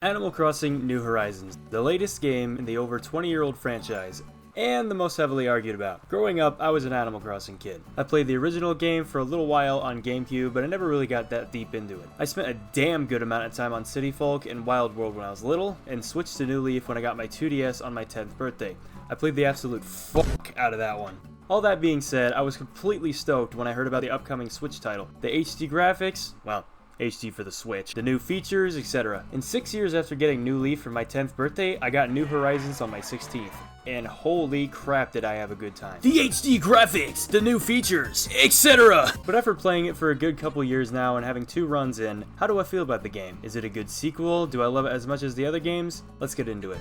Animal Crossing: New Horizons, the latest game in the over 20-year-old franchise, and the most heavily argued about. Growing up, I was an Animal Crossing kid. I played the original game for a little while on GameCube, but I never really got that deep into it. I spent a damn good amount of time on City Folk and Wild World when I was little, and switched to New Leaf when I got my 2DS on my 10th birthday. I played the absolute fuck out of that one. All that being said, I was completely stoked when I heard about the upcoming Switch title. The HD graphics, well, HD for the Switch, the new features, etc. And 6 years after getting New Leaf for my 10th birthday, I got New Horizons on my 16th. And holy crap did I have a good time. The HD graphics, the new features, etc. But after playing it for a good couple years now and having 2 runs in, how do I feel about the game? Is it a good sequel? Do I love it as much as the other games? Let's get into it.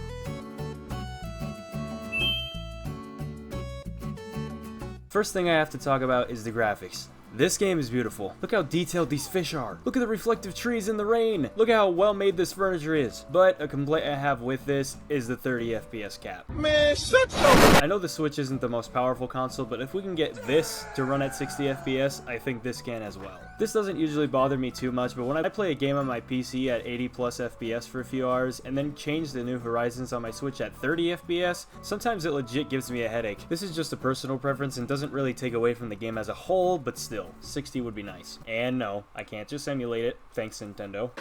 First thing I have to talk about is the graphics. This game is beautiful. Look how detailed these fish are. Look at the reflective trees in the rain. Look at how well made this furniture is. But a complaint I have with this is the 30 FPS cap. Man, shut up! I know the Switch isn't the most powerful console, but if we can get this to run at 60 FPS, I think this can as well. This doesn't usually bother me too much, but when I play a game on my PC at 80 plus FPS for a few hours, and then change the New Horizons on my Switch at 30 FPS, sometimes it legit gives me a headache. This is just a personal preference and doesn't really take away from the game as a whole, but still. 60 would be nice. And no, I can't just emulate it. Thanks, Nintendo.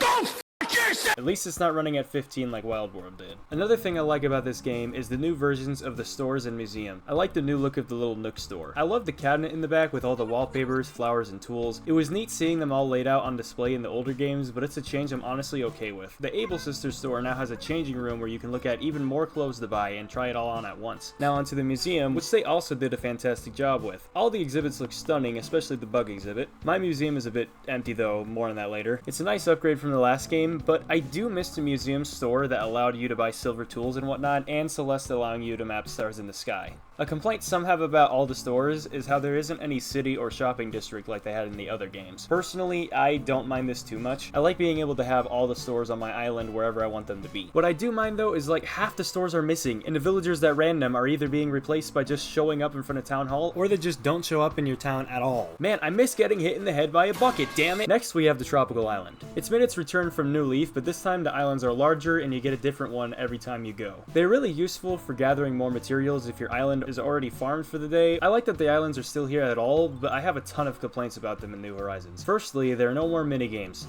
At least it's not running at 15 like Wild World did. Another thing I like about this game is the new versions of the stores and museum. I like the new look of the little Nook store. I love the cabinet in the back with all the wallpapers, flowers, and tools. It was neat seeing them all laid out on display in the older games, but it's a change I'm honestly okay with. The Able Sisters store now has a changing room where you can look at even more clothes to buy and try it all on at once. Now onto the museum, which they also did a fantastic job with. All the exhibits look stunning, especially the bug exhibit. My museum is a bit empty though, more on that later. It's a nice upgrade from the last game, but I do miss the museum store that allowed you to buy silver tools and whatnot, and Celeste allowing you to map stars in the sky. A complaint some have about all the stores is how there isn't any city or shopping district like they had in the other games. Personally, I don't mind this too much. I like being able to have all the stores on my island wherever I want them to be. What I do mind though is like half the stores are missing, and the villagers that ran them are either being replaced by just showing up in front of town hall, or they just don't show up in your town at all. Man, I miss getting hit in the head by a bucket, damn it! Next we have the tropical island. It's made its return from New Leaf, but this time the islands are larger and you get a different one every time you go. They're really useful for gathering more materials if your island is already farmed for the day. I like that the islands are still here at all, but I have a ton of complaints about them in New Horizons. Firstly, there are no more minigames.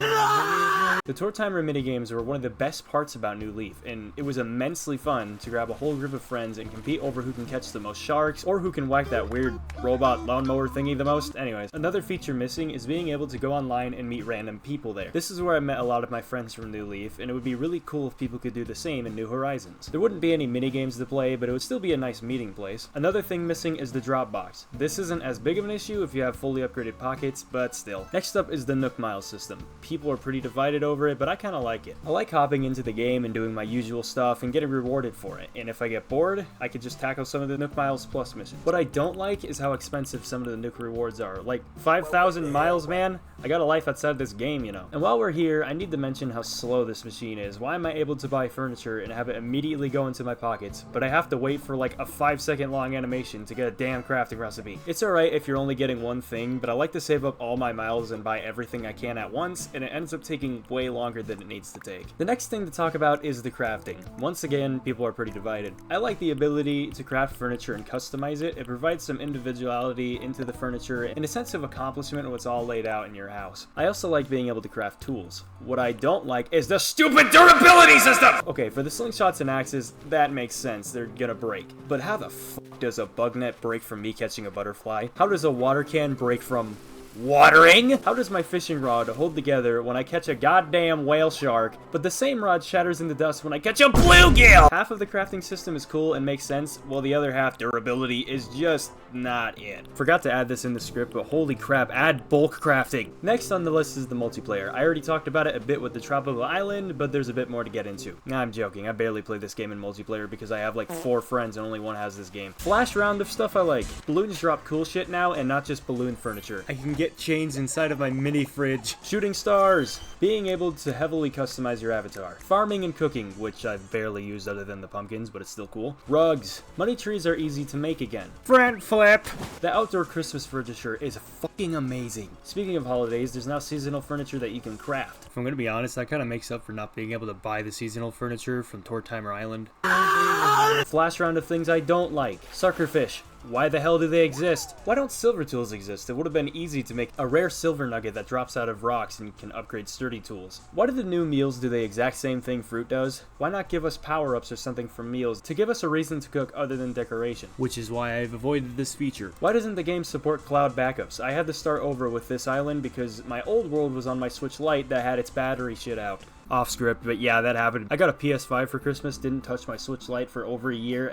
The tour timer minigames were one of the best parts about New Leaf, and it was immensely fun to grab a whole group of friends and compete over who can catch the most sharks, or who can whack that weird robot lawnmower thingy the most. Anyways, another feature missing is being able to go online and meet random people there. This is where I met a lot of my friends from New Leaf, and it would be really cool if people could do the same in New Horizons. There wouldn't be any minigames to play, but it would still be a nice meeting place. Another thing missing is the drop box. This isn't as big of an issue if you have fully upgraded pockets, but still. Next up is the Nook Miles system. People are pretty divided over it, but I kinda like it. I like hopping into the game and doing my usual stuff and getting rewarded for it, and if I get bored, I could just tackle some of the Nook Miles Plus missions. What I don't like is how expensive some of the Nook rewards are. Like, 5,000 miles, man? I got a life outside this game, you know. And while we're here, I need to mention how slow this machine is. Why am I able to buy furniture and have it immediately go into my pockets, but I have to wait for like a 5-second long animation to get a damn crafting recipe? It's alright if you're only getting one thing, but I like to save up all my miles and buy everything I can at once, and it ends up taking way longer than it needs to take. The next thing to talk about is the crafting. Once again, people are pretty divided. I like the ability to craft furniture and customize it. It provides some individuality into the furniture and a sense of accomplishment when it's all laid out in your house. I also like being able to craft tools. What I don't like is the stupid durability system! Okay, for the slingshots and axes, that makes sense. They're gonna break. But how the f does a bug net break from me catching a butterfly? How does a water can break from watering? How does my fishing rod hold together when I catch a goddamn whale shark, but the same rod shatters into dust when I catch a bluegill? Half of the crafting system is cool and makes sense, while the other half, durability, is just not it. Forgot to add this in the script, but holy crap, add bulk crafting. Next on the list is the multiplayer. I already talked about it a bit with the Tropical Island, but there's a bit more to get into. Nah, I'm joking. I barely play this game in multiplayer because I have like 4 friends and only one has this game. Flash round of stuff I like. Balloons drop cool shit now and not just balloon furniture. I can get fit chains inside of my mini fridge. Shooting stars. Being able to heavily customize your avatar. Farming and cooking, which I've barely used other than the pumpkins, but it's still cool. Rugs. Money trees are easy to make again. Front flip. The outdoor Christmas furniture is fucking amazing. Speaking of holidays, there's now seasonal furniture that you can craft. If I'm gonna be honest, that kind of makes up for not being able to buy the seasonal furniture from Tortimer Island. Flash round of things I don't like. Suckerfish. Why the hell do they exist? Why don't silver tools exist? It would have been easy to make a rare silver nugget that drops out of rocks and can upgrade sturdy tools. Why do the new meals do the exact same thing fruit does? Why not give us power-ups or something from meals to give us a reason to cook other than decoration? Which is why I've avoided this feature. Why doesn't the game support cloud backups? I had to start over with this island because my old world was on my Switch Lite that had its battery shit out. Off script, but yeah, that happened. I got a PS5 for Christmas, didn't touch my Switch Lite for over a year.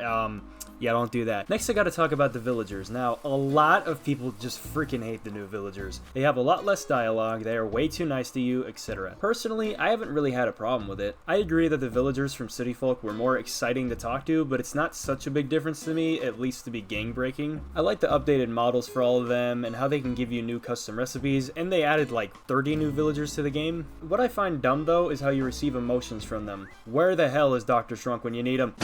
Yeah, don't do that. Next, I gotta talk about the villagers. Now, a lot of people just freaking hate the new villagers. They have a lot less dialogue, they are way too nice to you, etc. Personally, I haven't really had a problem with it. I agree that the villagers from City Folk were more exciting to talk to, but it's not such a big difference to me, at least to be gang-breaking. I like the updated models for all of them, and how they can give you new custom recipes, and they added like 30 new villagers to the game. What I find dumb though is how you receive emotions from them. Where the hell is Dr. Shrunk when you need him?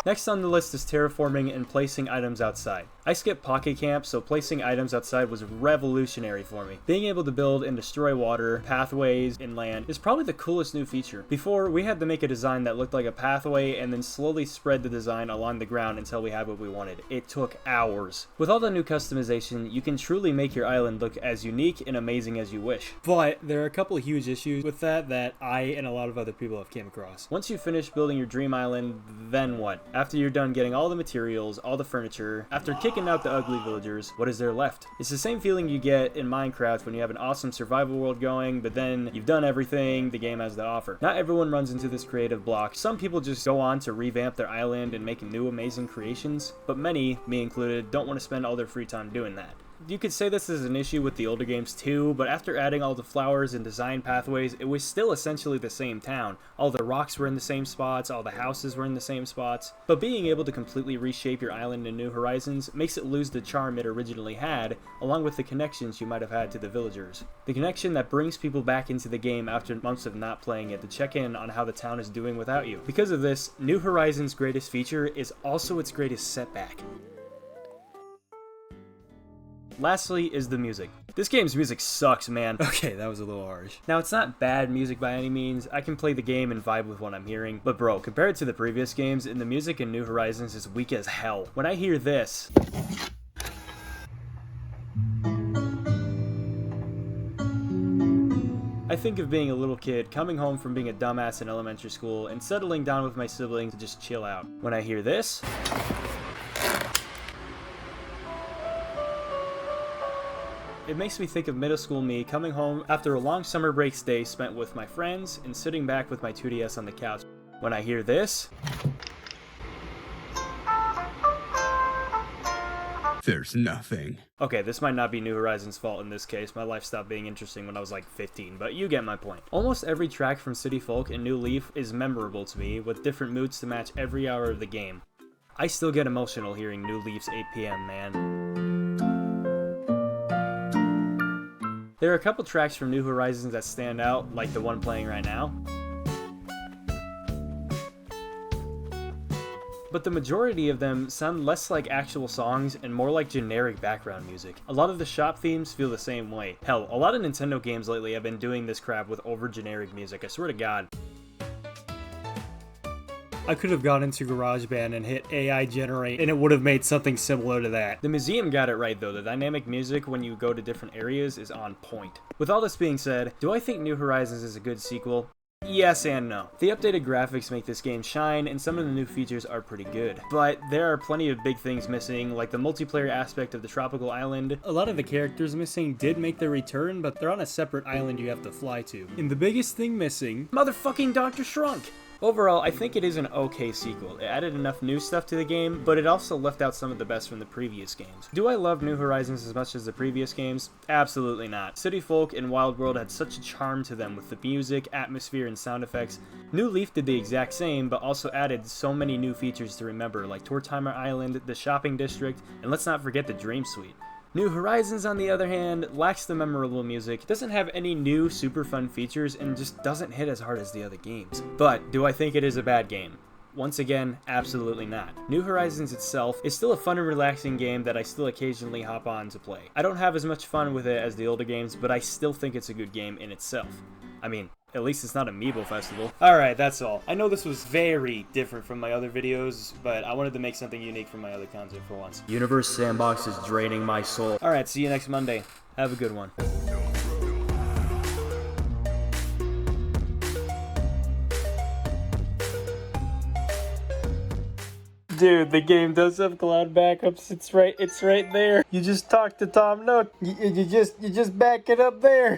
Next on the list is terraforming and placing items outside. I skipped Pocket Camp, so placing items outside was revolutionary for me. Being able to build and destroy water, pathways, and land is probably the coolest new feature. Before, we had to make a design that looked like a pathway and then slowly spread the design along the ground until we had what we wanted. It took hours. With all the new customization, you can truly make your island look as unique and amazing as you wish. But there are a couple of huge issues with that I and a lot of other people have came across. Once you finish building your dream island, then what? After you're done getting all the materials, all the furniture, after kicking out the ugly villagers, what is there left? It's the same feeling you get in Minecraft when you have an awesome survival world going, but then you've done everything the game has to offer. Not everyone runs into this creative block. Some people just go on to revamp their island and make new amazing creations, but many, me included, don't want to spend all their free time doing that. You could say this is an issue with the older games too, but after adding all the flowers and design pathways, it was still essentially the same town. All the rocks were in the same spots, all the houses were in the same spots, but being able to completely reshape your island in New Horizons makes it lose the charm it originally had, along with the connections you might have had to the villagers. The connection that brings people back into the game after months of not playing it to check in on how the town is doing without you. Because of this, New Horizons' greatest feature is also its greatest setback. Lastly is the music. This game's music sucks, man. Okay, that was a little harsh. Now, it's not bad music by any means. I can play the game and vibe with what I'm hearing. But bro, compared to the previous games, the music in New Horizons is weak as hell. When I hear this, I think of being a little kid, coming home from being a dumbass in elementary school, and settling down with my siblings to just chill out. When I hear this, it makes me think of middle school me coming home after a long summer break stay spent with my friends and sitting back with my 2DS on the couch. When I hear this, there's nothing. Okay, this might not be New Horizons' fault in this case. My life stopped being interesting when I was like 15, but you get my point. Almost every track from City Folk and New Leaf is memorable to me, with different moods to match every hour of the game. I still get emotional hearing New Leaf's 8 PM, man. There are a couple tracks from New Horizons that stand out, like the one playing right now. But the majority of them sound less like actual songs and more like generic background music. A lot of the shop themes feel the same way. Hell, a lot of Nintendo games lately have been doing this crap with over-generic music, I swear to God. I could have gone into GarageBand and hit AI generate and it would have made something similar to that. The museum got it right though. The dynamic music when you go to different areas is on point. With all this being said, do I think New Horizons is a good sequel? Yes and no. The updated graphics make this game shine, and some of the new features are pretty good. But there are plenty of big things missing, like the multiplayer aspect of the tropical island. A lot of the characters missing did make their return, but they're on a separate island you have to fly to. And the biggest thing missing, motherfucking Dr. Shrunk! Overall, I think it is an okay sequel. It added enough new stuff to the game, but it also left out some of the best from the previous games. Do I love New Horizons as much as the previous games? Absolutely not. City Folk and Wild World had such a charm to them with the music, atmosphere, and sound effects. New Leaf did the exact same, but also added so many new features to remember, like Tortimer Island, the shopping district, and let's not forget the Dream Suite. New Horizons, on the other hand, lacks the memorable music, doesn't have any new super fun features, and just doesn't hit as hard as the other games. But do I think it is a bad game? Once again, absolutely not. New Horizons itself is still a fun and relaxing game that I still occasionally hop on to play. I don't have as much fun with it as the older games, but I still think it's a good game in itself. I mean, at least it's not Amiibo Festival. Alright, that's all. I know this was very different from my other videos, but I wanted to make something unique from my other content for once. Universe Sandbox is draining my soul. Alright, see you next Monday. Have a good one. Dude, the game does have cloud backups. It's right there. You just talk to Tom Nook. You just back it up there.